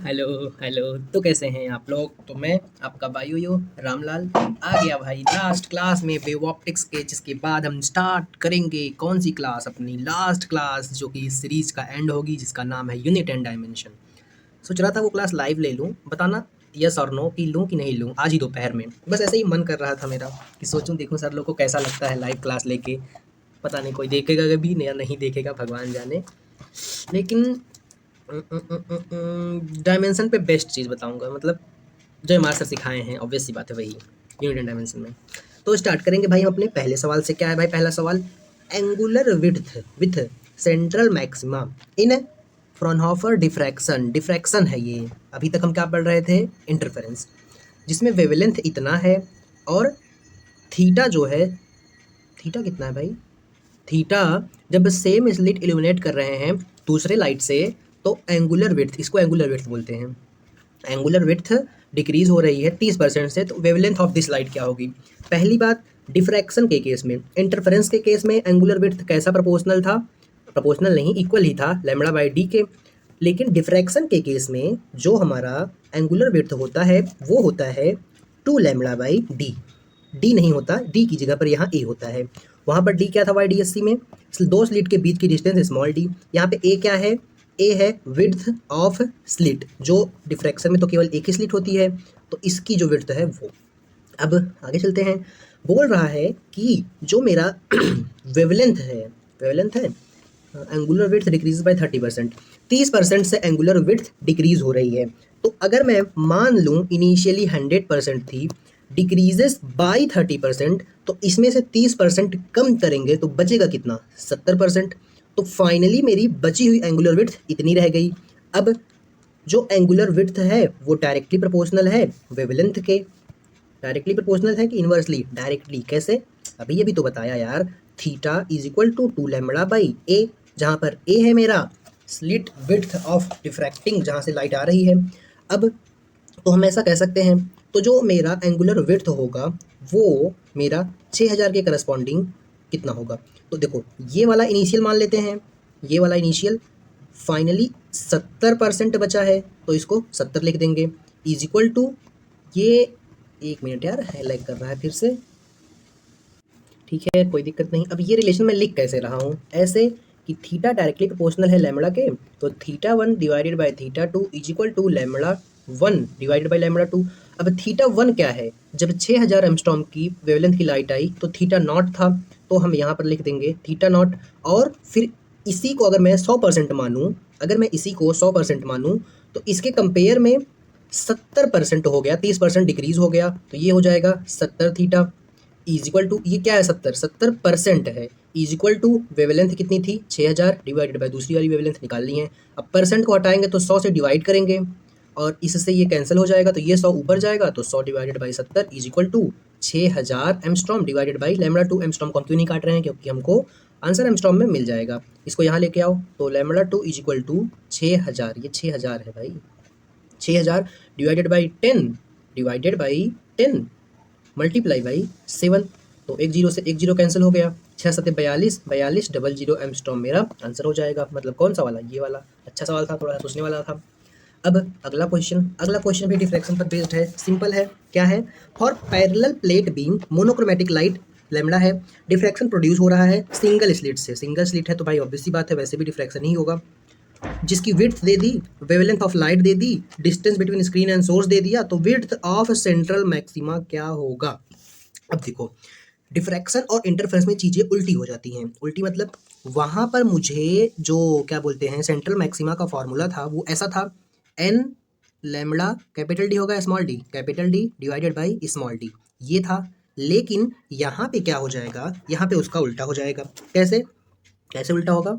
Hello hello. तो कैसे हैं आप लोग? तो मैं आपका भाई यो रामलाल आ गया भाई लास्ट क्लास में वेव ऑप्टिक्स के, जिसके बाद हम स्टार्ट करेंगे कौन सी क्लास, अपनी लास्ट क्लास जो कि इस सीरीज का एंड होगी, जिसका नाम है यूनिट एंड डायमेंशन। सोच रहा था वो क्लास लाइव ले लूँ, बताना यस और नो कि लूँ कि नहीं लूँ आज ही दोपहर में। बस ऐसे ही मन कर रहा था मेरा कि सोचूं देखूं सर लोग को कैसा लगता है लाइव क्लास लेके। पता नहीं कोई देखेगा भी या नहीं देखेगा, भगवान जाने। लेकिन डायमेंशन पे बेस्ट चीज़ बताऊंगा, मतलब जो हमारे सर सिखाए हैं, ऑब्वियस सी बात है वही यूनिट एंड डायमेंशन में। तो स्टार्ट करेंगे भाई हम अपने पहले सवाल से। क्या है भाई पहला सवाल? Angular width with central maxima in Fraunhofer diffraction. Diffraction है ये। अभी तक हम क्या पढ़ रहे थे? इंटरफेरेंस, जिसमें वेवलेंथ इतना है और थीटा जो है, थीटा कितना है भाई? थीटा जब सेम स्लिट इल्यूमिनेट कर रहे हैं दूसरे लाइट से, तो एंगुलर विड्थ, इसको एंगुलर विड्थ बोलते हैं। एंगुलर विड्थ डिक्रीज हो रही है 30% से, तो वेवलेंथ ऑफ दिस लाइट क्या होगी? पहली बात, डिफ्रैक्शन के केस में, इंटरफेरेंस के केस में एंगुलर विड्थ कैसा प्रोपोर्शनल था? प्रोपोर्शनल नहीं, इक्वल ही था लैम्बडा बाई डी के। लेकिन डिफ्रैक्शन के केस में जो हमारा एंगुलर विड्थ होता है वो होता है 2 लैम्बडा बाई डी। डी नहीं होता, डी की जगह पर यहाँ ए होता है। वहाँ पर डी क्या था YDSC में? दो स्लिट के बीच की डिस्टेंस स्मॉल डी। यहाँ पे ए क्या है? ए है विड्थ ऑफ स्लिट, जो डिफ्रैक्शन में तो केवल एक ही स्लिट होती है, तो इसकी जो विड्थ है वो। अब आगे चलते हैं। बोल रहा है कि जो मेरा वेवलेंथ है, एंगुलर विड्थ डिक्रीज बाय 30%। 30% से एंगुलर विड्थ डिक्रीज हो रही है। तो अगर मैं मान लूँ इनिशियली 100% थी, डिक्रीजेस बाई 30%, तो इसमें से 30% कम करेंगे तो बचेगा कितना? 70%। तो फाइनली मेरी बची हुई एंगुलर विड्थ इतनी रह गई। अब जो एंगुलर विड्थ है वो डायरेक्टली प्रोपोर्शनल है वेवलेंथ के। डायरेक्टली प्रोपोर्शनल है कि इनवर्सली? डायरेक्टली। कैसे? अभी तो बताया यार। Theta is equal to 2 lambda by a, जहाँ पर ए है मेरा स्लिट विड्थ ऑफ डिफ्रैक्टिंग, जहाँ से लाइट आ रही है। अब तो हम ऐसा कह सकते हैं, तो जो मेरा एंगुलर विड्थ होगा वो मेरा 6000 के करस्पॉन्डिंग कितना होगा? तो देखो, ये वाला इनिशियल मान लेते हैं, ये वाला इनिशियल। फाइनली 70% बचा है, तो इसको 70 लिख देंगे, इज इक्वल टू ये। एक मिनट यार, हाईलाइट कर रहा है फिर से। ठीक है, कोई दिक्कत नहीं। अब ये रिलेशन मैं लिख कैसे रहा हूँ? ऐसे कि थीटा डायरेक्टली प्रोपोर्शनल है लैम्बडा के, तो theta 1 divided by theta 2 is equal to lambda 1 divided by lambda 2। अब थीटा 1 क्या है? जब 6000 एंगस्ट्रॉम की वेवलेंथ की लाइट आई तो थीटा नॉट था, तो हम यहाँ पर लिख देंगे थीटा नॉट। और फिर इसी को अगर मैं 100% मानूँ, अगर मैं इसी को 100% मानूँ, तो इसके कंपेयर में 70% हो गया, 30% डिक्रीज हो गया, तो ये हो जाएगा 70 थीटा इज इक्वल टू, ये क्या है? 70% है, इज इक्वल टू वेवलेंथ कितनी थी? 6000 डिवाइडेड बाय दूसरी वाली वेवलेंथ निकालनी है। अब परसेंट को हटाएंगे तो 100 से डिवाइड करेंगे और इससे ये कैंसिल हो जाएगा, तो ये 100 ऊपर जाएगा, तो 100 divided by 70 is equal to 6000 angstrom divided by lambda 2। Angstrom को हम क्यों नहीं काट रहे हैं? क्योंकि हमको आंसर एमस्ट्रॉम में मिल जाएगा। इसको यहाँ लेके आओ, तो लैम्बडा 2 इज इक्वल टू 6000, ये 6000 है भाई। 6000 divided by 10 divided by 10 multiply by 7, तो एक जीरो से एक जीरो कैंसिल हो गया। 6 7 42, 42 डबल जीरो एमस्ट्रॉम मेरा आंसर हो जाएगा। मतलब कौन सा वाला? ये वाला। अच्छा सवाल था, थोड़ा सोचने वाला था। अब अगला क्वेश्चन भी डिफ्रैक्शन पर बेस्ड है, सिंपल है। क्या है? For parallel plate beam monochromatic light lambda है, डिफ्रैक्शन प्रोड्यूस हो रहा है सिंगल स्लिट से। सिंगल स्लिट है तो भाई ऑब्वियस सी बात है, वैसे भी डिफ्रैक्शन ही होगा। जिसकी विड्थ दे दी, वेवलेंथ ऑफ लाइट दे दी, distance between screen and source दे दिया, तो विड्थ ऑफ सेंट्रल मैक्सिमा क्या होगा? अब देखो, डिफ्रैक्शन और इंटरफेरेंस में चीज़ें उल्टी हो जाती हैं। उल्टी मतलब वहाँ पर मुझे जो क्या बोलते हैं सेंट्रल मैक्सिमा का फॉर्मूला था वो ऐसा था, एन लैम्बडा कैपिटल डी होगा small D, capital D divided by small D, ये था। लेकिन यहाँ पे क्या हो जाएगा? यहाँ पे उसका उल्टा हो जाएगा। कैसे? कैसे उल्टा होगा?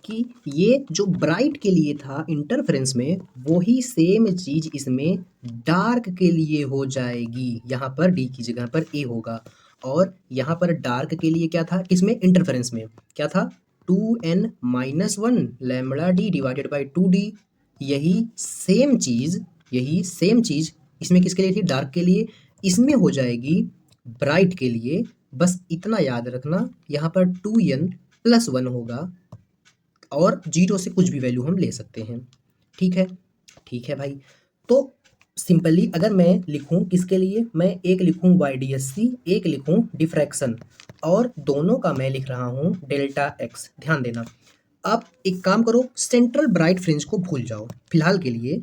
कि ये जो ब्राइट के लिए था इंटरफेरेंस में, वही सेम चीज इसमें डार्क के लिए हो जाएगी। यहाँ पर डी की जगह पर ए होगा, और यहाँ पर डार्क के लिए क्या था? किसमें? इंटरफेरेंस में क्या था? 2n-1 lambda D divided by 2d। यही सेम चीज इसमें किसके लिए थी? डार्क के लिए। इसमें हो जाएगी ब्राइट के लिए। बस इतना याद रखना, यहाँ पर 2n+1 होगा और जीरो से कुछ भी वैल्यू हम ले सकते हैं। ठीक है, ठीक है भाई। तो सिंपली अगर मैं लिखूं किसके लिए, मैं एक लिखूं YDSC, एक लिखूं डिफ्रैक्शन, और दोनों का मैं लिख रहा हूं डेल्टा एक्स। ध्यान देना, आप एक काम करो, सेंट्रल ब्राइट फ्रिंज को भूल जाओ फिलहाल के लिए।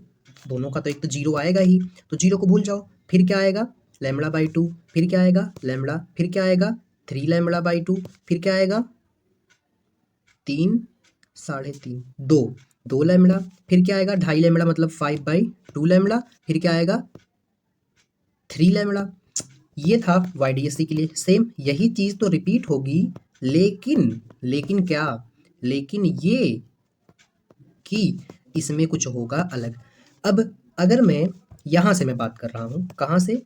दोनों का तो एक तो जीरो आएगा ही, तो जीरो को भूल जाओ। फिर क्या आएगा, λ/2। फिर क्या आएगा, लैम्बडा। फिर क्या आएगा, 3λ/2। फिर क्या आएगा, 3, 3.5, 2, 2 लैम्बडा। फिर क्या आएगा, 2.5 लैम्बडा मतलब 5/2 लैम्बडा। फिर क्या आएगा, 3 लैम्बडा। ये था YDSC के लिए। सेम यही चीज़ तो रिपीट होगी, लेकिन क्या, लेकिन ये कि इसमें कुछ होगा अलग। अब अगर मैं यहाँ से मैं बात कर रहा हूँ, कहाँ से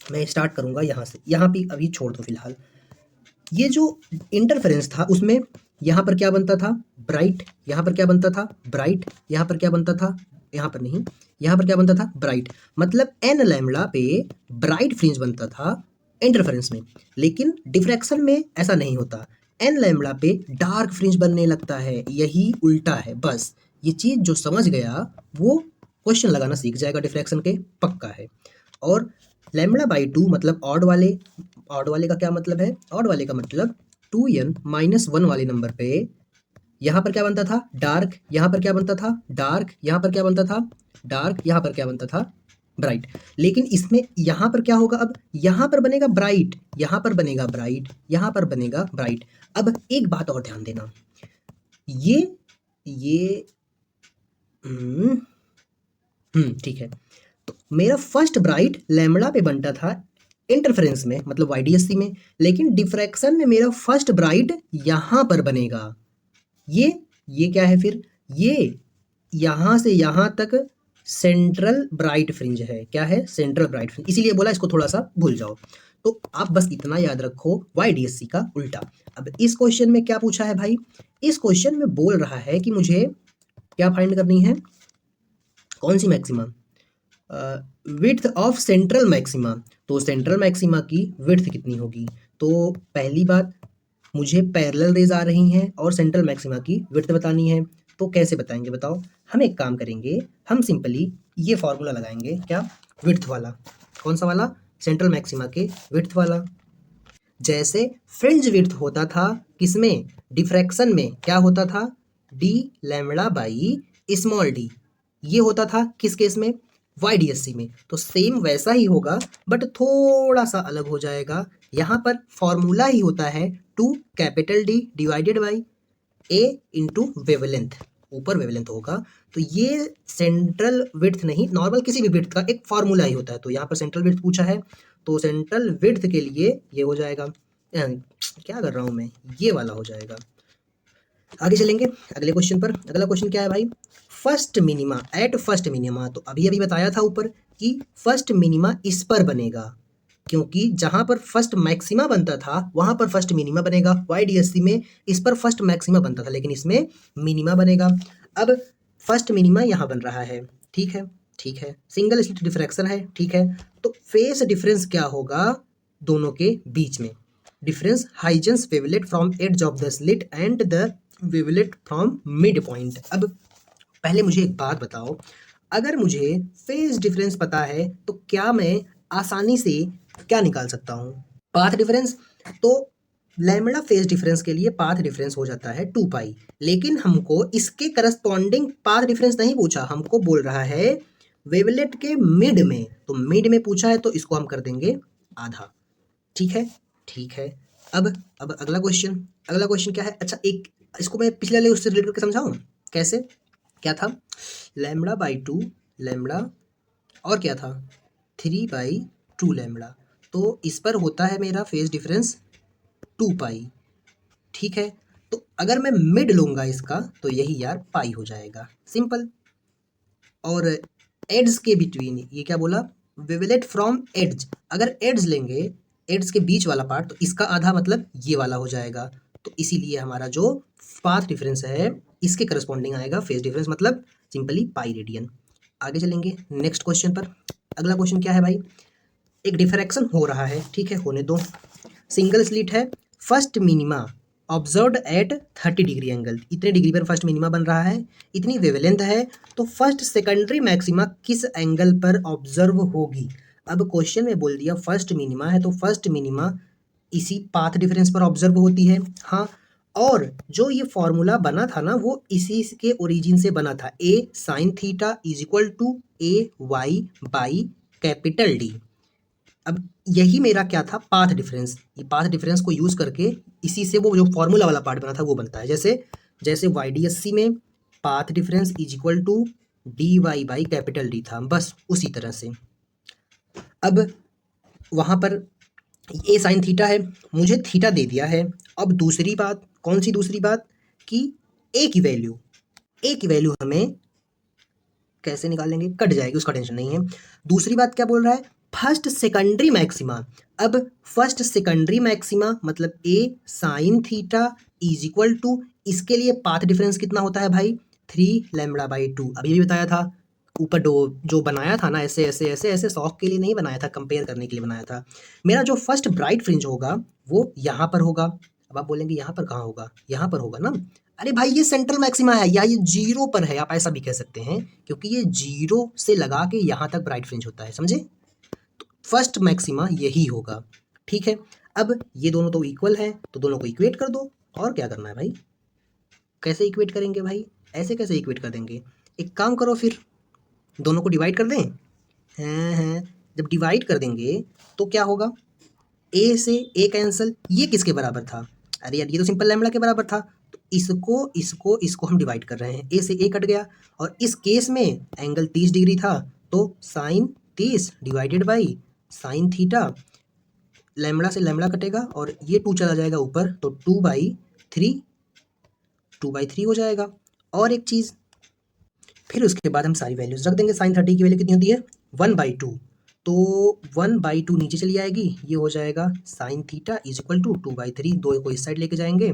मैं स्टार्ट करूँगा, यहाँ से। यहाँ पे अभी छोड़ दो फिलहाल। ये जो इंटरफेरेंस था उसमें यहाँ पर क्या बनता था, ब्राइट। यहाँ पर क्या बनता था, ब्राइट। यहाँ पर क्या बनता था, यहाँ पर नहीं, यहाँ पर क्या बनता था, ब्राइट। मतलब n लैम्बडा पे ब्राइट फ्रिंज बनता था इंटरफेरेंस में। लेकिन डिफ्रैक्शन में ऐसा नहीं होता, n लैम्बडा पे डार्क फ्रिंज बनने लगता है। यही उल्टा है। बस ये चीज़ जो समझ गया वो क्वेश्चन लगाना सीख जाएगा डिफ्रैक्शन के, पक्का है। और λ/2 मतलब ऑड वाले का क्या मतलब है, ऑड वाले का मतलब 2n-1 वाले नंबर पे यहाँ पर क्या बनता था, डार्क। यहाँ पर क्या बनता था, डार्क। यहाँ पर क्या बनता था, डार्क। यहाँ पर क्या बनता था, ब्राइट। लेकिन इसमें यहाँ पर क्या होगा, अब यहाँ पर बनेगा ब्राइट, यहाँ पर बनेगा ब्राइट, यहाँ पर बनेगा ब्राइट। अब एक बात और ध्यान देना, ये ठीक है। तो मेरा फर्स्ट ब्राइट लैम्बडा पे बनता था इंटरफेरेंस में, मतलब YDSC में। लेकिन डिफ्रैक्शन में मेरा फर्स्ट ब्राइट यहाँ पर बनेगा। ये क्या है फिर, ये यहाँ से यहाँ तक सेंट्रल ब्राइट फ्रिंज है। क्या है, सेंट्रल ब्राइट फ्रिंज। इसीलिए बोला इसको थोड़ा सा भूल जाओ। तो आप बस इतना याद रखो, YDSC का उल्टा। अब इस क्वेश्चन में क्या पूछा है भाई, इस क्वेश्चन में बोल रहा है कि मुझे क्या फाइंड करनी है, कौन सी maxima, width of central maxima. तो सेंट्रल मैक्सिमा की विड्थ कितनी होगी। तो पहली बात, मुझे पैरेलल रेज आ रही हैं और सेंट्रल मैक्सिमा की विड्थ बतानी है। तो कैसे बताएंगे बताओ, हम एक काम करेंगे, हम सिंपली ये फॉर्मूला लगाएंगे, क्या, विड्थ वाला। कौन सा वाला, सेंट्रल मैक्सिमा के विड्थ वाला। जैसे फ्रिंज विड्थ होता था किसमें, डिफ्रैक्शन में, क्या होता था, d λ/d। ये होता था किस केस में, YDSC में। तो सेम वैसा ही होगा, बट थोड़ा सा अलग हो जाएगा। यहाँ पर फॉर्मूला ही होता है 2D divided by A into wavelength. ऊपर वेवलेंथ होगा, तो ये सेंट्रल विड्थ नहीं, नॉर्मल किसी भी विड्थ का एक फॉर्मूला ही होता है। तो यहाँ पर सेंट्रल विड्थ पूछा है, तो सेंट्रल विड्थ के लिए ये हो जाएगा, क्या कर रहा हूँ मैं, ये वाला हो जाएगा। आगे चलेंगे अगले क्वेश्चन पर। अगला क्वेश्चन क्या है भाई, first minima at first minima. तो अभी बताया था ऊपर कि फर्स्ट मिनिमा इस पर बनेगा, क्योंकि जहां पर फर्स्ट मैक्सिमा बनता था वहां पर फर्स्ट मिनिमा बनेगा। YDSC में इस पर फर्स्ट मैक्सिमा बनता था, लेकिन इसमें मिनिमा बनेगा। अब फर्स्ट मिनिमा यहाँ बन रहा है, ठीक है, ठीक है। सिंगल स्लिट डिफ्रैक्शन है, ठीक है। तो फेस डिफरेंस क्या होगा दोनों के बीच में, difference Huygens wavelet from edge of the slit and the wavelet from mid point. अब पहले मुझे एक बात बताओ, अगर मुझे फेज डिफरेंस पता है तो क्या मैं आसानी से क्या निकाल सकता हूँ, पाथ डिफरेंस। तो लैम्बडा फेज डिफरेंस के लिए पाथ डिफरेंस हो जाता है 2π। लेकिन हमको इसके करस्पॉन्डिंग पाथ डिफरेंस नहीं पूछा, हमको बोल रहा है वेवलेट के मिड में। तो मिड में पूछा है तो इसको हम कर देंगे आधा, ठीक है, ठीक है। अब अगला क्वेश्चन क्या है, अच्छा एक इसको मैं पिछले वाले उससे रिलेट करके समझाऊँ, कैसे, क्या था, λ/2 लैम्बडा और क्या था 3/2 लैम्बडा। तो इस पर होता है मेरा फेज डिफरेंस 2π, ठीक है। तो अगर मैं मिड लूँगा इसका तो यही यार पाई हो जाएगा, सिंपल। और एड्स के बिटवीन, ये क्या बोला, वेवलेट फ्रॉम एड्ज। अगर एड्स लेंगे, एड्स के बीच वाला पार्ट, तो इसका आधा मतलब ये वाला हो जाएगा। तो इसीलिए हमारा जो पाथ डिफरेंस है इसके करस्पॉन्डिंग आएगा फेज डिफरेंस, मतलब सिंपली पाई रेडियन। आगे चलेंगे नेक्स्ट क्वेश्चन पर। अगला क्वेश्चन क्या है भाई, एक डिफ्रैक्शन हो रहा है, ठीक है, होने दो। सिंगल स्लिट है, first minima observed eight 30 degree angle, इतने डिग्री पर फर्स्ट मिनिमा बन रहा है, इतनी वेवलेंथ है, तो फर्स्ट सेकेंडरी मैक्सिमा किस एंगल पर ऑब्जर्व होगी। अब क्वेश्चन में बोल दिया फर्स्ट मिनिमा है, तो फर्स्ट मिनिमा इसी पाथ डिफरेंस पर ऑब्जर्व होती है। हाँ, और जो ये फॉर्मूला बना था ना वो इसी के ओरिजिन से बना था, a sine theta is equal to a y by capital D. अब यही मेरा क्या था, पाथ डिफरेंस। ये पाथ डिफरेंस को यूज करके इसी से वो जो फॉर्मूला वाला पार्ट बना था वो बनता है। जैसे जैसे YDSC में path difference is equal to D Y by capital D था, बस उसी तरह से। अब वहाँ पर ए साइन थीटा है, मुझे थीटा दे दिया है। अब दूसरी बात, कौन सी दूसरी बात, कि ए की वैल्यू हमें कैसे निकालेंगे, कट जाएगी, उसका टेंशन नहीं है। दूसरी बात क्या बोल रहा है, फर्स्ट सेकेंडरी मैक्सिमा। अब फर्स्ट सेकेंडरी मैक्सिमा मतलब a sine theta is equal to, इसके लिए पाथ डिफरेंस कितना होता है भाई, 3 लैम्बडा बाई 2। अभी भी बताया था, ऊपर जो बनाया था ना, ऐसे ऐसे ऐसे ऐसे शौक के लिए नहीं बनाया था, कंपेयर करने के लिए बनाया था। मेरा जो फर्स्ट ब्राइट फ्रिंज होगा वो यहाँ पर होगा। अब आप बोलेंगे यहाँ पर कहाँ होगा, यहाँ पर होगा ना। अरे भाई ये सेंट्रल मैक्सिमा है या ये जीरो पर है, आप ऐसा भी कह सकते हैं, क्योंकि ये जीरो से लगा के यहाँ तक ब्राइट फ्रिंज होता है, समझे। तो फर्स्ट मैक्सिमा यही होगा, ठीक है। अब ये दोनों तो इक्वल है, तो दोनों को इक्वेट कर दो। और क्या करना है भाई, कैसे इक्वेट करेंगे भाई, ऐसे कैसे इक्वेट कर देंगे। एक काम करो फिर, दोनों को डिवाइड कर दें। हैं, जब डिवाइड कर देंगे तो क्या होगा, ए से ए कैंसिल, ये किसके बराबर था, अरे यार ये तो सिंपल लैम्बडा के बराबर था। तो इसको हम डिवाइड कर रहे हैं, ए से ए कट गया, और इस केस में एंगल 30 डिग्री था, तो sine 30 divided by sine theta, lambda से लैम्बडा कटेगा और ये 2 चला जाएगा ऊपर, तो 2/3 हो जाएगा। और एक चीज़, फिर उसके बाद हम सारी वैल्यूज रख देंगे। साइन 30 की वैल्यू कितनी होती है, 1/2, तो 1/2 नीचे चली आएगी, ये हो जाएगा sine theta is equal to 2/3, दो को इस साइड लेके जाएंगे,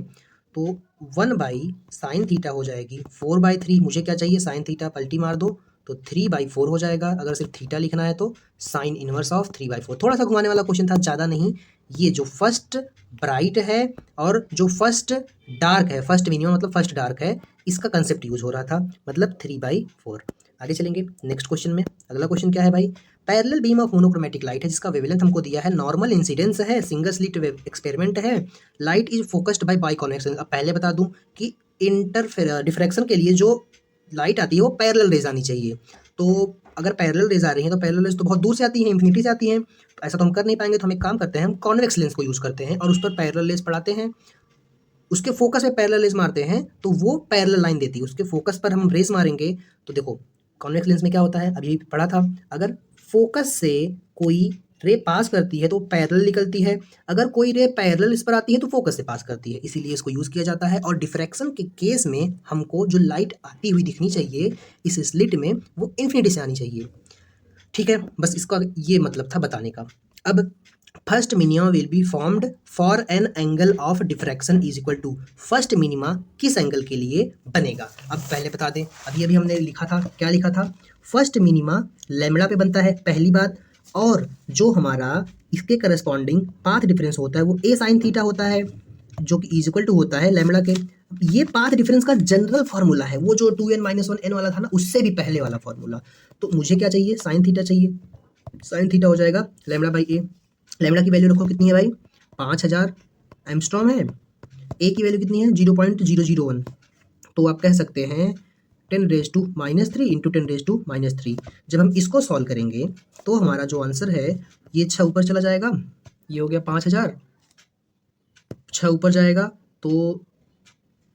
तो 1/साइन थीटा हो जाएगी 4/3। मुझे क्या चाहिए, साइन थीटा पलटी मार दो, तो 3/4 हो जाएगा। अगर सिर्फ थीटा लिखना है तो साइन इनवर्स ऑफ 3/4। थोड़ा सा घुमाने वाला क्वेश्चन था, ज़्यादा नहीं। ये जो फर्स्ट ब्राइट है और जो फर्स्ट डार्क है, फर्स्ट मिनिमम मतलब फर्स्ट डार्क है, इसका कंसेप्ट यूज हो रहा था, मतलब 3/4। आगे चलेंगे नेक्स्ट क्वेश्चन में। अगला क्वेश्चन क्या है भाई, parallel beam of monochromatic light है जिसका वेवलेंथ हमको दिया है, नॉर्मल इंसिडेंस है, सिंगल स्लिट एक्सपेरिमेंट है, light is focused bye biconvex. अब पहले बता दूं कि डिफ्रैक्शन के लिए जो लाइट आती है वो पैरेलल रेज आनी चाहिए। तो अगर पैरेलल रेज आ रही है तो पैरेलल रेज तो बहुत दूर से आती है, इन्फिनिटी से आती है, तो ऐसा तो हम कर नहीं पाएंगे। तो हम एक काम करते हैं, हम कॉन्वेक्स लेंस को यूज़ करते हैं और उस पर पैरेलल रेज पढ़ाते हैं, उसके फोकस पे पैरेलल रेज मारते हैं तो वो पैरेलल लाइन देती है। उसके फोकस पर हम रेज मारेंगे तो देखो कॉन्वेक्स लेंस में क्या होता है, अभी पढ़ा था, अगर फोकस से कोई रे पास करती है तो पैरेलल निकलती है, अगर कोई रे पैरेलल इस पर आती है तो फोकस से पास करती है, इसीलिए इसको यूज़ किया जाता है। और डिफ्रैक्शन के केस में हमको जो लाइट आती हुई दिखनी चाहिए इस स्लिट में, वो इन्फिनिटी से आनी चाहिए, ठीक है। बस इसका ये मतलब था बताने का। अब first minima will be formed for an angle of diffraction is equal to, first minima किस एंगल के लिए बनेगा। अब पहले बता दें, अभी हमने लिखा था, क्या लिखा था, फर्स्ट मिनिमा लैम्बडा पे बनता है, पहली बात। और जो हमारा इसके करस्पॉन्डिंग पाथ डिफरेंस होता है वो ए साइन थीटा होता है, जो कि इज इक्वल टू होता है लैम्बडा के। ये पाथ डिफरेंस का जनरल फार्मूला है, वो जो 2n-1 n वाला था ना, उससे भी पहले वाला फार्मूला। तो मुझे क्या चाहिए, साइन थीटा चाहिए, साइन थीटा हो जाएगा लैम्बडा बाई ए। लैम्बडा की वैल्यू रखो कितनी है भाई, 5000 एम्स्ट्रॉम है, ए की वैल्यू कितनी है 0.001, तो आप कह सकते हैं 10⁻³ इंटू 10⁻³ जब हम इसको सॉल्व करेंगे तो हमारा जो आंसर है ये 6 ऊपर चला जाएगा, ये हो गया 5000, 6 ऊपर जाएगा तो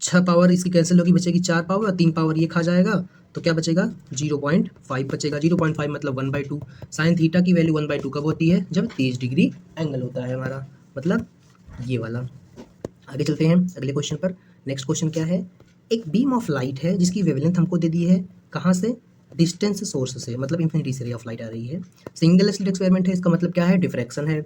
6 पावर इसकी कैंसिल होगी, बचेगी 4 पावर, 3 पावर ये खा जाएगा, तो क्या बचेगा 0.5 बचेगा। 0.5 मतलब 1/2। साइन थीटा की वैल्यू 1/2 कब होती है, जब 30 डिग्री एंगल होता है हमारा, मतलब ये वाला। आगे चलते हैं अगले क्वेश्चन पर। नेक्स्ट क्वेश्चन क्या है, एक बीम ऑफ लाइट है जिसकी वेवलेंथ हमको दे दी है, कहाँ से, डिस्टेंस सोर्स से, मतलब इन्फिनिटी से रे ऑफ लाइट आ रही है, सिंगल स्लिट एक्सपेरिमेंट है, इसका मतलब क्या है, डिफ्रैक्शन है।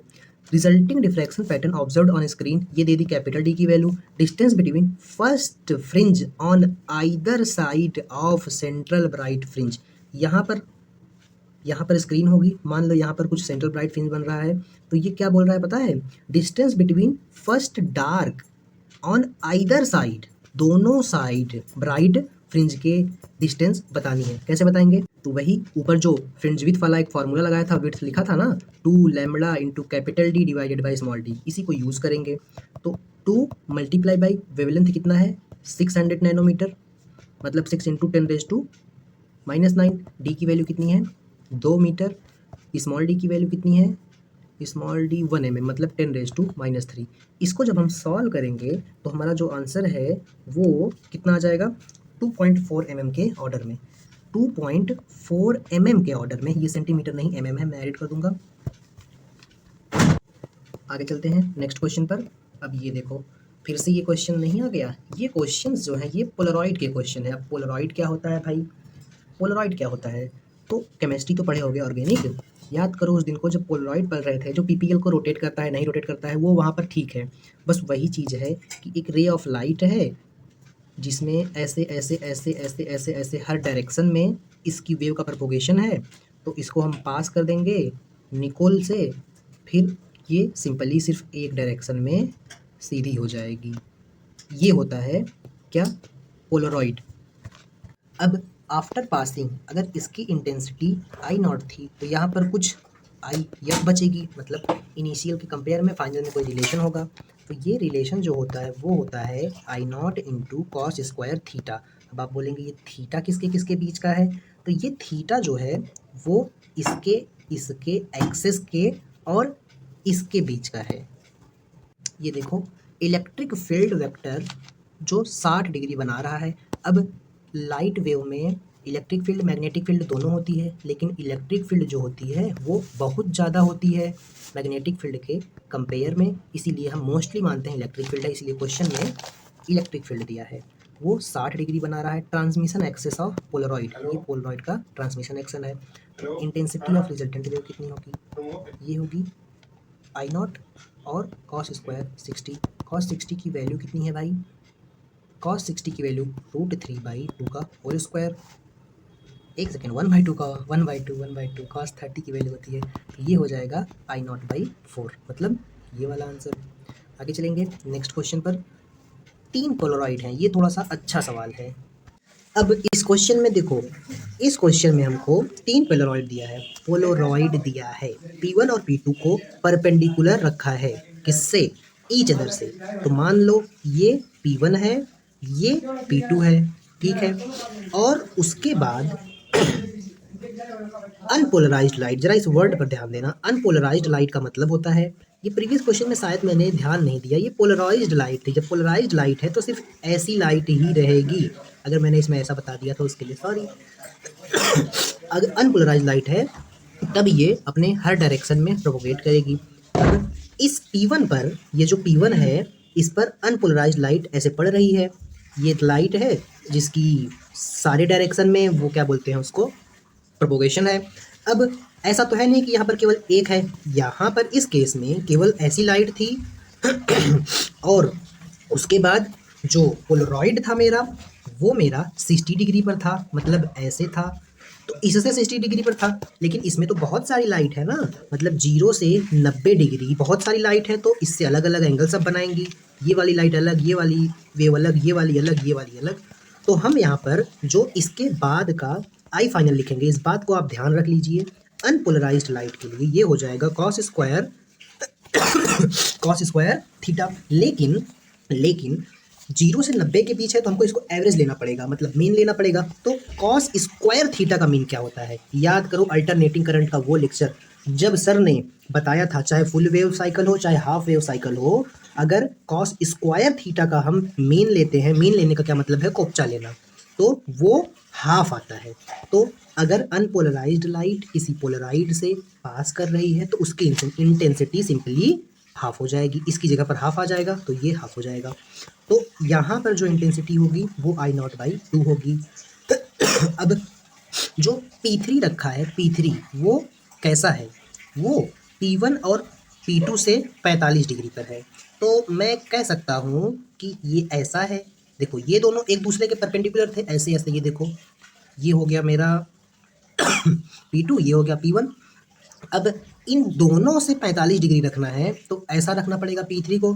Resulting diffraction pattern observed on screen, ये दे दी कैपिटल डी की value. Distance between first fringe on either side of central bright fringe, यहाँ पर स्क्रीन होगी, मान लो यहाँ पर कुछ सेंट्रल ब्राइट फ्रिंज बन रहा है, तो ये क्या बोल रहा है पता है, distance between first dark on either side, दोनों साइड ब्राइट फ्रिंज के डिस्टेंस बतानी है। कैसे बताएंगे? तो वही ऊपर जो फ्रिंज विड्थ वाला एक फार्मूला लगाया था, विड्थ लिखा था ना, 2 lambda into capital D divided by small D, इसी को यूज़ करेंगे। तो 2 मल्टीप्लाई बाई वेवलेंथ कितना है 600 नैनोमीटर, मतलब 6 इंटू 10⁻⁻⁹ डी की वैल्यू कितनी है 2 मीटर, स्मॉल डी की वैल्यू कितनी है स्मॉल डी 1 mm, मतलब 10⁻⁻3। इसको जब हम सॉल्व करेंगे तो हमारा जो आंसर है वो कितना आ जाएगा 2.4 mm के ऑर्डर में, 2.4 mm के ऑर्डर में। ये सेंटीमीटर नहीं mm है, मैं एडिट कर दूंगा। आगे चलते हैं नेक्स्ट क्वेश्चन पर। अब ये देखो फिर से ये क्वेश्चन नहीं आ गया। ये क्वेश्चन जो है ये पोलरॉइड के क्वेश्चन है। अब पोलरॉइड क्या होता है भाई? पोलरॉइड क्या होता है? तो केमिस्ट्री तो पढ़े होगे, ऑर्गेनिक। याद करो उस दिन को जब पोलरॉइड पढ़ रहे थे, जो पीपीएल को रोटेट करता है नहीं रोटेट करता है वो वहाँ पर ठीक है। बस वही चीज़ है कि एक रे ऑफ लाइट है जिसमें ऐसे ऐसे ऐसे ऐसे ऐसे ऐसे हर डायरेक्शन में इसकी वेव का प्रोपोगेशन है। तो इसको हम पास कर देंगे निकोल से, फिर ये सिंपली सिर्फ एक डायरेक्शन में सीधी हो जाएगी। ये होता है क्या? पोलरॉइड। अब आफ्टर पासिंग अगर इसकी इंटेंसिटी आई नॉट थी तो यहाँ पर कुछ आई एफ बचेगी, मतलब इनिशियल के कंपेयर में फाइनल में कोई रिलेशन होगा। तो ये रिलेशन जो होता है वो होता है I naught into cos square theta. अब आप बोलेंगे ये थीटा किसके किसके बीच का है? तो ये थीटा जो है वो इसके इसके एक्सिस के और इसके बीच का है। ये देखो इलेक्ट्रिक फील्ड वेक्टर जो 60 डिग्री बना रहा है। अब लाइट वेव में इलेक्ट्रिक फील्ड मैग्नेटिक फील्ड दोनों होती है, लेकिन इलेक्ट्रिक फील्ड जो होती है वो बहुत ज़्यादा होती है मैग्नेटिक फील्ड के कंपेयर में, इसीलिए हम मोस्टली मानते हैं इलेक्ट्रिक फील्ड है। इसलिए क्वेश्चन में इलेक्ट्रिक फील्ड दिया है, वो 60 डिग्री बना रहा है। ट्रांसमिशन एक्सेस ऑफ पोलरॉइड, ये पोलरॉइड का ट्रांसमिशन एक्शन है। तो इंटेंसिटी ऑफ रिजल्टेंट वेव कितनी होगी? ये होगी आई नॉट और कॉस स्क्वायर 60। कॉस 60 की वैल्यू कितनी है भाई? कॉस 60 की वैल्यू √3/2 का होल स्क्वायर। एक सेकेंड, 1/2 का 1/2 कॉस 30 की वैल्यू होती है। तो ये हो जाएगा I0/4, मतलब ये वाला आंसर। आगे चलेंगे नेक्स्ट क्वेश्चन पर। 3 पोलरॉइड हैं, ये थोड़ा सा अच्छा सवाल है। अब इस क्वेश्चन में देखो, इस क्वेश्चन में हमको 3 पोलरॉइड दिया है, पोलरॉइड दिया है। P1 और P2 को परपेंडिकुलर रखा है, किससे? ईच अदर से। तो मान लो ये P1 है, ये P2 है, ठीक है। और उसके बाद अनपोलराइज्ड लाइट, जरा इस वर्ड पर ध्यान देना। अनपोलराइज्ड लाइट का मतलब होता है, ये प्रीवियस क्वेश्चन में शायद मैंने ध्यान नहीं दिया, ये पोलराइज्ड लाइट थी। जब पोलराइज्ड लाइट है तो सिर्फ ऐसी लाइट ही रहेगी। अगर मैंने इसमें ऐसा बता दिया तो उसके लिए सॉरी। अगर अनपोलराइज्ड लाइट है तब ये अपने हर डायरेक्शन में प्रोपोगेट करेगी। अब इस P1 पर, ये जो P1 है इस पर अनपोलराइज्ड लाइट ऐसे पड़ रही है। ये लाइट है जिसकी सारे डायरेक्शन में वो क्या बोलते हैं उसको, प्रोपोगेशन है। अब ऐसा तो है नहीं कि यहाँ पर केवल एक है, यहाँ पर इस केस में केवल ऐसी लाइट थी और उसके बाद जो पोलरॉइड था मेरा वो मेरा 60 डिग्री पर था, मतलब ऐसे था। तो इससे 60 डिग्री पर था, लेकिन इसमें तो बहुत सारी लाइट है ना, मतलब 0 से 90 डिग्री बहुत सारी लाइट है। तो इससे अलग अलग एंगल सब बनाएंगी, ये वाली लाइट अलग, ये वाली वेव अलग, ये वाली अलग, ये वाली अलग। तो हम यहाँ पर जो इसके बाद का आई फाइनल लिखेंगे, इस बात को आप ध्यान रख लीजिए। अनपोलराइज्ड लाइट के लिए ये हो जाएगा कॉस स्क्वायर थीटा। लेकिन 0 से 90 के बीच है तो हमको इसको एवरेज लेना पड़ेगा, मतलब मीन लेना पड़ेगा। तो कॉस स्क्वायर थीटा का मीन क्या होता है? याद करो अल्टरनेटिंग करंट का वो लेक्चर, जब सर ने बताया था चाहे फुल वेव साइकिल हो चाहे हाफ वेव साइकिल हो, अगर कॉस स्क्वायर थीटा का हम मीन लेते हैं, मीन लेने का क्या मतलब है? कोप्चा लेना, तो वो हाफ आता है। तो अगर अनपोलराइज्ड लाइट किसी पोलराइड से पास कर रही है तो उसकी इंटेंसिटी सिंपली हाफ हो जाएगी, इसकी जगह पर हाफ आ जाएगा तो ये हाफ हो जाएगा। तो यहाँ पर जो इंटेंसिटी होगी वो I0/2 होगी। अब जो P3 रखा है, P3 वो कैसा है? वो P1 और P2 से 45 डिग्री पर है। तो मैं कह सकता हूँ कि ये ऐसा है। देखो ये दोनों एक दूसरे के परपेंडिकुलर थे, ऐसे ऐसे। ये देखो ये हो गया मेरा P2, ये हो गया P1। अब इन दोनों से 45 डिग्री रखना है तो ऐसा रखना पड़ेगा P3 को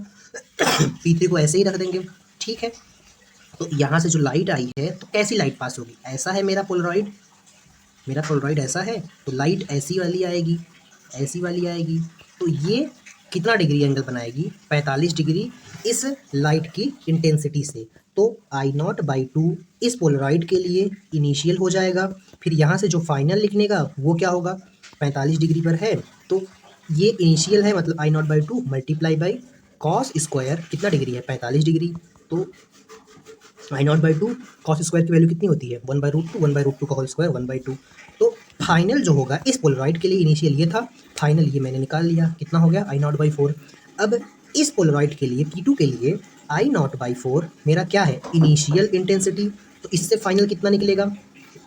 P3 को ऐसे ही रख देंगे, ठीक है। तो यहाँ से जो लाइट आई है तो कैसी लाइट पास होगी, ऐसा है मेरा पोलराइड ऐसा है तो लाइट ऐसी वाली आएगी, ऐसी वाली आएगी। तो ये कितना डिग्री एंगल बनाएगी, 45 डिग्री इस लाइट की इंटेंसिटी से। तो I0/2 इस पोलराइड के लिए इनिशियल हो जाएगा। फिर यहाँ से जो फाइनल लिखने का वो क्या होगा, 45 डिग्री पर है तो ये इनिशियल है, मतलब I0/2 multiply by cos square कितना डिग्री है, 45 डिग्री। तो I0/2 कॉस स्क्वायर की वैल्यू कितनी होती है, 1/√2, 1/√2 का होल स्क्वायर 1/2। तो फाइनल जो होगा इस पोलराइड के लिए इनिशियल ये था, फाइनल ये मैंने निकाल लिया, कितना हो गया I0/4। अब इस पोलराइड के लिए P2 के लिए I0/4 मेरा क्या है, इनिशियल इंटेंसिटी। तो इससे फाइनल कितना निकलेगा।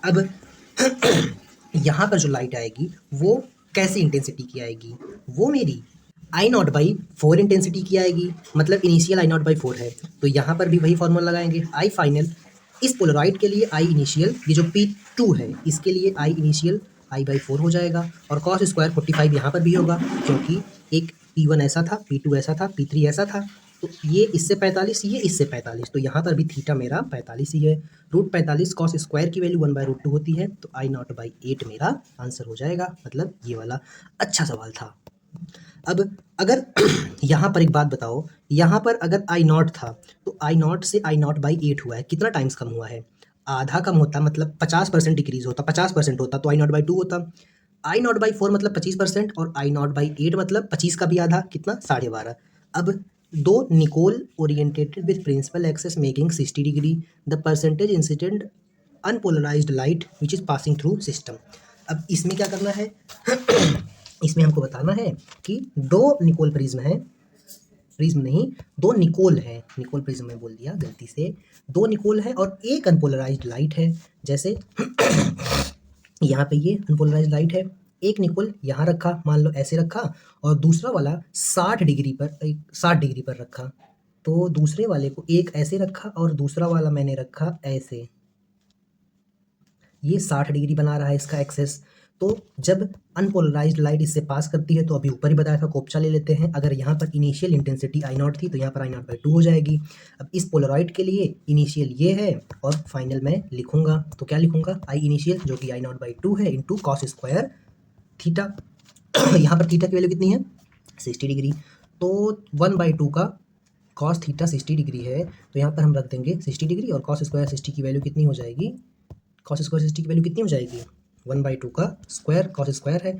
अब यहाँ पर जो लाइट आएगी वो कैसी इंटेंसिटी की आएगी, वो मेरी I0/4 इंटेंसिटी की आएगी, मतलब इनिशियल I0/4 है। तो यहाँ पर भी वही फॉर्मूला लगाएंगे, I फाइनल इस पोलराइड के लिए I इनिशियल, ये जो P2 है इसके लिए I इनिशियल I/4 हो जाएगा। और कॉस स्क्वायर 45 यहाँ पर भी होगा, क्योंकि एक P1 ऐसा था, P2 ऐसा था, P3 ऐसा था। तो ये इससे 45, ये इससे 45, तो यहाँ पर भी थीटा मेरा 45 ही है। √45 कॉस स्क्वायर की वैल्यू 1/√2 होती है, तो I0/8 मेरा आंसर हो जाएगा, मतलब ये वाला अच्छा सवाल था। अब अगर यहाँ पर एक बात बताओ, यहाँ पर अगर I0 था तो I0 से I0/8 हुआ है, कितना टाइम्स कम हुआ है, आधा कम होता, मतलब 50% डिक्रीज होता, 50% होता तो I0/2 होता। I0/4 मतलब 25% और I0/8 मतलब 25 का भी आधा, कितना 12.5। अब दो Nicol oriented with principal axes making 60 degree, the percentage incident unpolarised light which is passing through system. अब इसमें क्या करना है इसमें हमको बताना है कि दो निकोल प्रिज्म है, प्रिज्म नहीं, दो निकोल है, निकोल प्रिज्म में बोल दिया गलती से, दो निकोल है और एक अनपोलराइज्ड लाइट है। जैसे यहाँ पे ये अनपोलराइज्ड लाइट है, एक निकोल यहाँ रखा, मान लो ऐसे रखा, और दूसरा वाला 60 डिग्री पर, 60 डिग्री पर रखा। तो दूसरे वाले को एक ऐसे रखा और दूसरा वाला मैंने रखा ऐसे, ये 60 डिग्री बना रहा है इसका एक्सेस। तो जब अनपोलराइज्ड लाइट इससे पास करती है, तो अभी ऊपर ही बताया था, कोपचा ले लेते हैं। अगर यहाँ पर इनिशियल इंटेंसिटी I0 थी तो यहाँ पर I0/2 हो जाएगी। अब इस पोलराइड के लिए इनिशियल ये है और फाइनल मैं लिखूंगा, तो क्या लिखूंगा, I इनिशियल जो कि I0/2 है इंटू कॉस स्क्वायर थीटा। यहाँ पर थीटा की वैल्यू कितनी है, 60 डिग्री। तो 1/2 का कॉस थीटा 60 डिग्री है, तो यहाँ पर हम रख देंगे 60 डिग्री, और कॉस स्क्वायर 60 की वैल्यू कितनी हो जाएगी, कॉस स्क्वायर 60 की वैल्यू कितनी हो जाएगी, 1/2 का स्क्वायर, कॉस स्क्वायर है,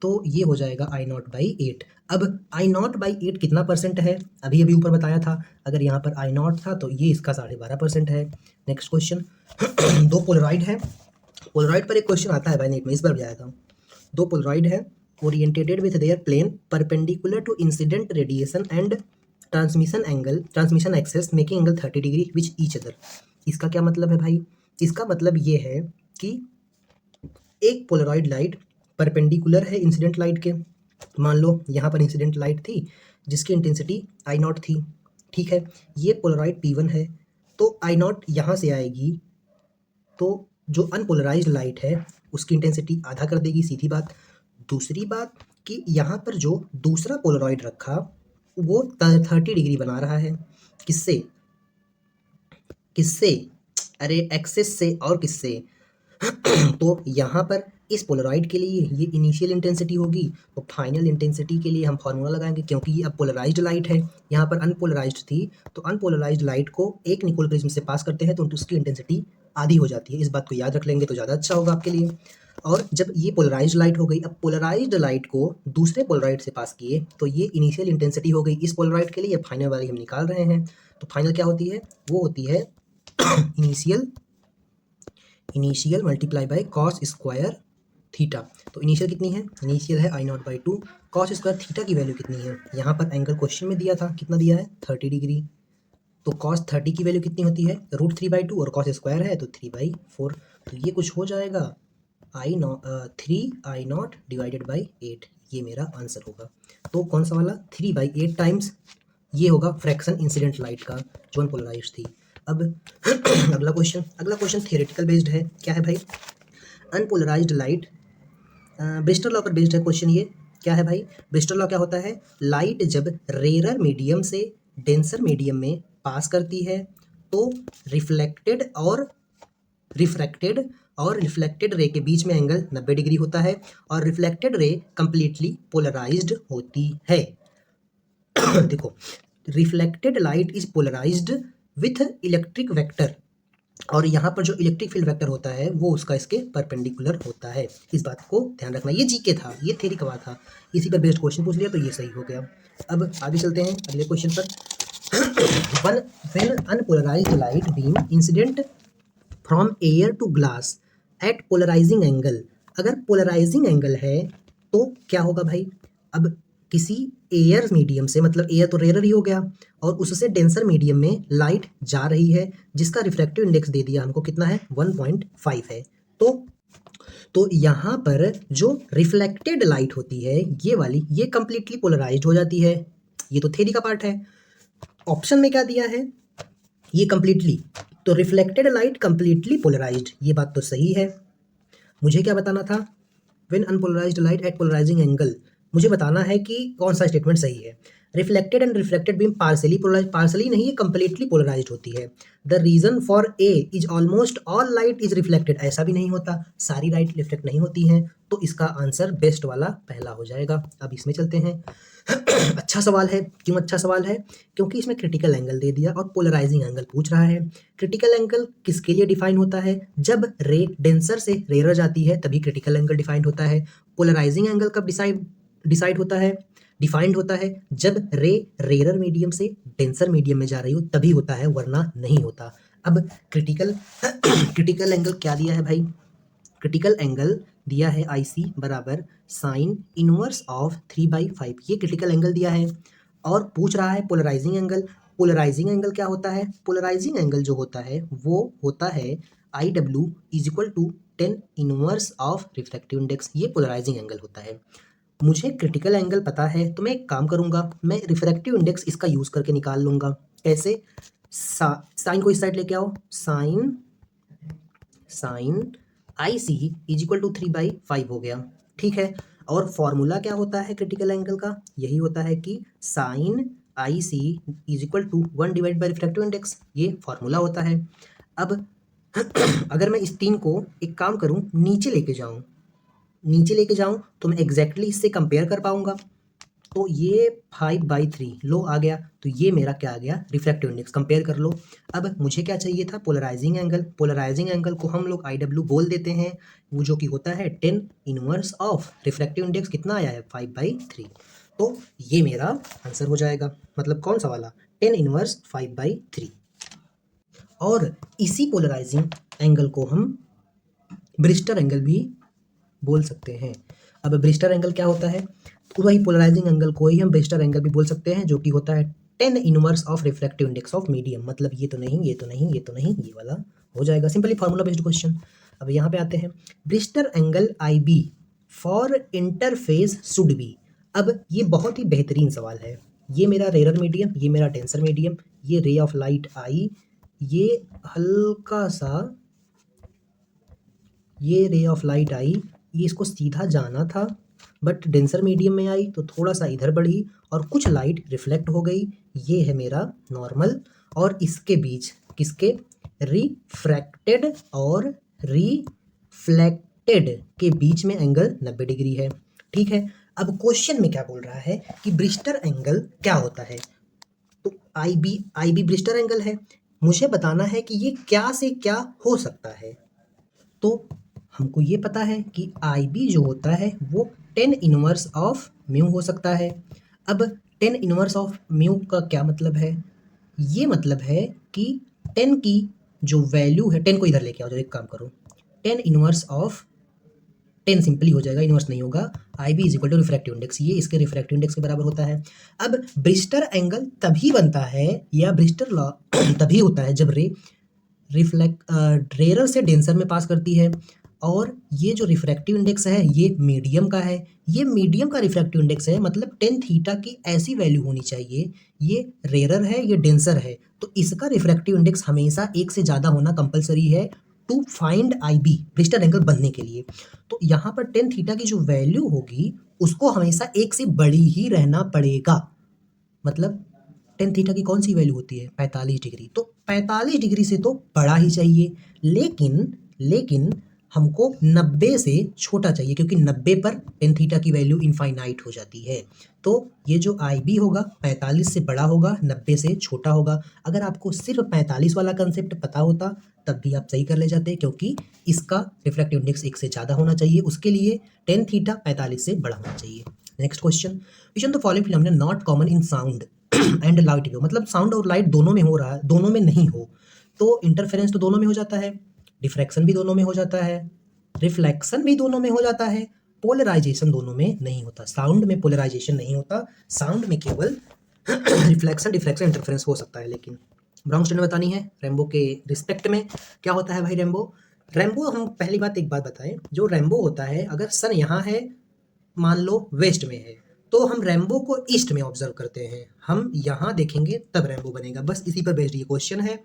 तो ये हो जाएगा I0/8। अब I0/8 कितना परसेंट है, अभी अभी ऊपर बताया था, अगर यहाँ पर I0 था तो ये इसका 12.5% है। नेक्स्ट क्वेश्चन दो पोलराइड है, पोलराइड पर एक क्वेश्चन आता है भाई नेट में, इस बार भी आया था। दो पोलराइड है oriented with their plane perpendicular to incident radiation and transmission axes making angle 30 degree which each other. इसका क्या मतलब है भाई, इसका मतलब ये है कि एक पोलराइड लाइट परपेंडिकुलर है इंसिडेंट लाइट के, मान लो यहाँ पर इंसिडेंट लाइट थी जिसकी इंटेंसिटी I0 थी, ठीक है, ये पोलराइड P1 है, तो I0 यहाँ से आएगी, तो जो अनपोलराइज्ड लाइट है उसकी इंटेंसिटी आधा कर देगी, सीधी बात। दूसरी बात कि यहाँ पर जो दूसरा पोलराइड रखा वो 30 डिग्री बना रहा है, किससे किससे, अरे एक्सेस से, और किससे तो यहाँ पर इस पोलराइड के लिए ये इनिशियल इंटेंसिटी होगी, तो फाइनल इंटेंसिटी के लिए हम फार्मूला लगाएंगे, क्योंकि ये अब पोलराइज्ड लाइट है, यहाँ पर अनपोलराइज्ड थी, तो अनपोलराइज्ड लाइट को एक निकोल प्रिज्म से पास करते हैं तो उसकी इंटेंसिटी आधी हो जाती है। इस बात को याद रख लेंगे तो ज़्यादा अच्छा होगा आपके लिए। और जब ये पोलराइज्ड लाइट हो गई, अब पोलराइज्ड लाइट को दूसरे पोलराइड से पास किए तो ये इनिशियल इंटेंसिटी हो गई इस पोलराइड के लिए, फाइनल वाली हम निकाल रहे हैं। तो फाइनल क्या होती है, वो होती है initial multiply by cos square theta. तो इनिशियल कितनी है, इनिशियल है I0/2, कॉस स्क्वायर थीटा की वैल्यू कितनी है, यहाँ पर एंगल क्वेश्चन में दिया था, कितना दिया है 30 डिग्री, तो कॉस 30 की वैल्यू कितनी होती है √3/2, और कॉस स्क्वायर है तो 3/4, तो ये कुछ हो जाएगा 3I0 डिवाइडेड बाई 8, ये मेरा आंसर होगा। तो कौन सा वाला, 3/8 टाइम्स ये होगा फ्रैक्शन इंसिडेंट लाइट का जो अनपोलराइज्ड थी। अब अगला क्वेश्चन थियोरेटिकल बेस्ड है, क्या है भाई, अनपोलराइज्ड लाइट ब्रिस्टल लॉ पर बेस्ड है क्वेश्चन ये। क्या है भाई? ब्रिस्टल लॉ क्या होता है? लाइट जब रेरर मीडियम से डेंसर मीडियम में पास करती है तो रिफ्लेक्टेड और रिफ्लेक्टेड रे के बीच में एंगल 90 डिग्री होता है और रिफ्लेक्टेड रे कंप्लीटली पोलराइज्ड होती है। देखो, reflected light is polarised with electric vector और यहाँ पर जो इलेक्ट्रिक फील्ड वेक्टर होता है वो उसका इसके परपेंडिकुलर होता है। इस बात को ध्यान रखना। ये जीके था, ये थ्योरी का था, इसी पर बेस्ड क्वेश्चन पूछ लिया तो ये सही हो गया। अब आगे चलते हैं अगले क्वेश्चन पर। when unpolarized light beam incident from air to glass at polarizing angle, अगर पोलराइजिंग एंगल है तो क्या होगा भाई? अब किसी एयर मीडियम से, मतलब एयर तो रेयर ही हो गया, और उससे डेंसर मीडियम में लाइट जा रही है जिसका रिफ्रैक्टिव इंडेक्स दे दिया हमको कितना है? 1.5 है। तो यहाँ पर जो रिफ्लेक्टेड लाइट होती है ये वाली, ये कंप्लीटली पोलराइज्ड हो जाती है। ये तो थ्योरी का पार्ट है। ऑप्शन में क्या दिया है? ये कंप्लीटली, तो रिफ्लेक्टेड लाइट कंप्लीटली पोलराइज्ड, ये बात तो सही है। मुझे क्या बताना था? When unpolarised light at polarising angle, मुझे बताना है कि कौन सा स्टेटमेंट सही है। Reflected and reflected beam partially polarise, partially नहीं, ये कंप्लीटली पोलराइज्ड होती है। The reason for A is almost all light is reflected, ऐसा भी नहीं होता, सारी लाइट रिफ्लेक्ट नहीं होती हैं। तो इसका आंसर बेस्ट वाला पहला हो जाएगा। अब इसमें चलते हैं। अच्छा सवाल है। क्यों अच्छा सवाल है? क्योंकि इसमें क्रिटिकल एंगल दे दिया और पोलराइजिंग एंगल पूछ रहा है। क्रिटिकल एंगल किसके लिए डिफाइन होता है? जब रे डेंसर से रेयर जाती है तभी क्रिटिकल एंगल डिफाइंड होता है। पोलराइजिंग एंगल कब डिसाइड होता है, डिफाइंड होता है? जब रे रेयर मीडियम से डेंसर मीडियम में जा रही हो तभी होता है, वरना नहीं होता। अब क्रिटिकल एंगल क्या दिया है भाई? क्रिटिकल एंगल दिया है IC बराबर साइन इनवर्स ऑफ 3/5, ये क्रिटिकल एंगल दिया है। और पूछ रहा है पोलराइजिंग एंगल। पोलराइजिंग एंगल क्या होता है? पोलराइजिंग एंगल जो होता है वो होता है IW is equal to 10 inverse of refractive index, ये पोलराइजिंग एंगल होता है। मुझे क्रिटिकल एंगल पता है तो मैं एक काम करूंगा, मैं रिफ्रैक्टिव इंडेक्स इसका यूज करके निकाल लूंगा। कैसे? साइन को इस साइड लेके आओ, sine IC is equal to 3/5 हो गया। ठीक है। और फॉर्मूला क्या होता है क्रिटिकल एंगल का? यही होता है कि sine IC is equal to 1 divide by refractive index, ये फॉर्मूला होता है। अब अगर मैं इस 3 को एक काम करूं, नीचे लेके जाऊं तो मैं एग्जैक्टली इससे कंपेयर कर पाऊंगा। तो ये 5/3 लो आ गया, तो ये मेरा क्या आ गया? Refractive index. कंपेयर कर लो। अब मुझे क्या चाहिए था? Polarising angle. पोलराइजिंग एंगल को हम लोग IW बोल देते हैं, वो जो कि होता है 10 इनवर्स ऑफ रिफ्रैक्टिव इंडेक्स कितना आया है? 5/3। तो ये मेरा आंसर हो जाएगा। मतलब कौन सा वाला? 10 इनवर्स 5/3। और इसी पोलराइजिंग एंगल को हम ब्रिस्टर एंगल भी बोल सकते हैं। अब ब्रिस्टर एंगल क्या होता है? तो वही पोलराइजिंग एंगल को ही हम ब्रिस्टर एंगल भी बोल सकते हैं, जो कि होता है 10 inverse of refractive index of medium. मतलब ये तो नहीं, ये तो नहीं, ये तो नहीं, ये वाला हो जाएगा। Simply formula based question. अब यहाँ पे आते हैं। Brewster angle IB for interface should be. अब ये बहुत ही बेहतरीन सवाल है। ये मेरा रेयर मीडियम, ये मेरा डेंसर मीडियम, ये रे ऑफ लाइट आई, ये हल्का सा, ये रे ऑफ लाइट आई, ये इसको सीधा जाना था बट डेंसर मीडियम में आई तो थोड़ा सा इधर बढ़ी और कुछ लाइट रिफ्लेक्ट हो गई। ये है मेरा नॉर्मल, और इसके बीच किसके? रिफ्रैक्टेड और रिफ्लेक्टेड के बीच में एंगल 90 डिग्री है। ठीक है। अब क्वेश्चन में क्या बोल रहा है कि ब्रिस्टर एंगल क्या होता है? तो IB ब्रिस्टर एंगल है। मुझे बताना है कि ये क्या से क्या हो सकता है। तो हमको ये पता है कि IB जो होता है वो 10 इनवर्स ऑफ म्यू हो सकता है। अब 10 इनवर्स ऑफ म्यू का क्या मतलब है? ये मतलब है कि 10 की जो वैल्यू है, 10 को इधर लेके आओ, जो एक काम करो, 10 इनवर्स ऑफ 10 सिंपली हो जाएगा, इनवर्स नहीं होगा। IB is equal to refractive index, ये इसके रिफ्रैक्टिव इंडेक्स के बराबर होता है। अब ब्रिस्टर एंगल तभी बनता है या ब्रिस्टर लॉ तभी होता है जब रेयर से डेंसर में पास करती है, और ये जो रिफ्रैक्टिव इंडेक्स है ये मीडियम का है, ये मीडियम का रिफ्रैक्टिव इंडेक्स है, मतलब 10 थीटा की ऐसी वैल्यू होनी चाहिए। ये रेयर है, ये डेंसर है, तो इसका रिफ्रैक्टिव इंडेक्स हमेशा 1 से ज़्यादा होना कंपलसरी है to find I B, Brewster angle बनने के लिए। तो यहाँ पर टेन थीटा की जो वैल्यू होगी उसको हमेशा एक से बड़ी ही रहना पड़ेगा। मतलब टेन थीटा की कौन सी वैल्यू होती है 45 डिग्री, तो 45 डिग्री से तो बड़ा ही चाहिए, लेकिन हमको 90 से छोटा चाहिए, क्योंकि 90 पर टेन थीटा की वैल्यू इनफाइनाइट हो जाती है। तो ये जो आई बी होगा 45 से बड़ा होगा, 90 से छोटा होगा। अगर आपको सिर्फ 45 वाला कंसेप्ट पता होता तब भी आप सही कर ले जाते, क्योंकि इसका रिफ्रैक्टिव इंडेक्स 1 से ज़्यादा होना चाहिए, उसके लिए टेन थीटा 45 से बड़ा होना चाहिए। Next question, which of the following phenomena not common in sound and light, मतलब साउंड और लाइट दोनों में हो रहा है, दोनों में नहीं हो। तो इंटरफेरेंस तो दोनों में हो जाता है, डिफ्रैक्शन भी दोनों में हो जाता है, रिफ्लेक्शन भी दोनों में हो जाता है, पोलराइजेशन दोनों में नहीं होता। साउंड में पोलराइजेशन नहीं होता, साउंड में केवल रिफ्लेक्शन, डिफ्रैक्शन, इंटरफेरेंस हो सकता है। लेकिन ब्राउन स्टैंडर्ड बतानी है रेनबो के रिस्पेक्ट में क्या होता है भाई। रेनबो हम पहली बात एक बात बताएं, जो रेनबो होता है, अगर सन यहाँ है मान लो वेस्ट में है, तो हम रेनबो को ईस्ट में ऑब्जर्व करते हैं, हम यहाँ देखेंगे तब रेनबो बनेगा। बस इसी पर बेस्ड ये क्वेश्चन है।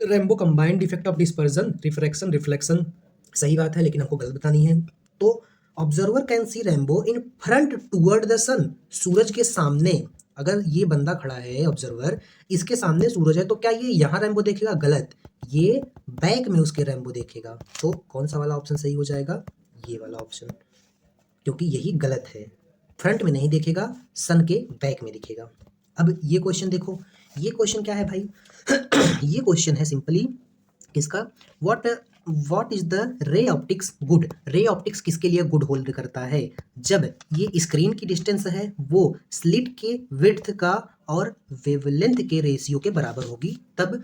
Rainbow combined effect of dispersion, refraction, reflection, सही बात है, लेकिन हमको गलत बतानी है। तो observer can see rainbow in front toward the sun, सूरज के सामने, अगर ये बंदा खड़ा है ऑब्जर्वर, इसके सामने सूरज है, तो क्या ये यहाँ रेनबो देखेगा? गलत, ये बैक में उसके रेनबो देखेगा। तो कौन सा वाला ऑप्शन सही हो जाएगा? ये वाला ऑप्शन, क्योंकि यही गलत है, फ्रंट में नहीं देखेगा, सन के बैक में दिखेगा। अब ये क्वेश्चन देखो, ये क्वेश्चन क्या है भाई ये क्वेश्चन है सिंपली किसका, what is the ray optics good, ray optics किसके लिए गुड होल्ड करता है? जब ये स्क्रीन की डिस्टेंस है वो स्लिट के विड्थ का और वेवलेंथ के रेशियो के बराबर होगी, तब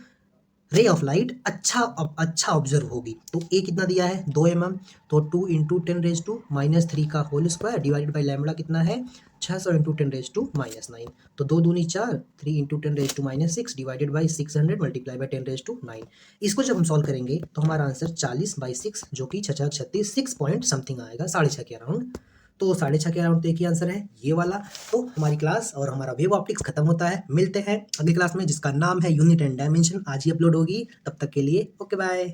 रे ऑफ लाइट अच्छा ऑब्जर्व होगी। तो ए कितना दिया है 2 mm, तो 2 इंटू 10⁻³ का whole square divided by lambda कितना है 600 इंटू 10⁻⁹, तो 2 दूनी 4, 3 into 10⁻⁶ divided by 600 multiply by 10⁻⁹। इसको जब हम सॉल्व करेंगे तो हमारा आंसर 40/6 जो कि 6×36 6 पॉइंट समथिंग आएगा, 6.5 के अराउंड। तो 6.5 के अराउंड तो एक ही आंसर है ये वाला। तो हमारी क्लास और हमारा वेव ऑप्टिक्स खत्म होता है, मिलते हैं अगली क्लास में जिसका नाम है यूनिट एंड डायमेंशन, आज ही अपलोड होगी। तब तक के लिए ओके बाय।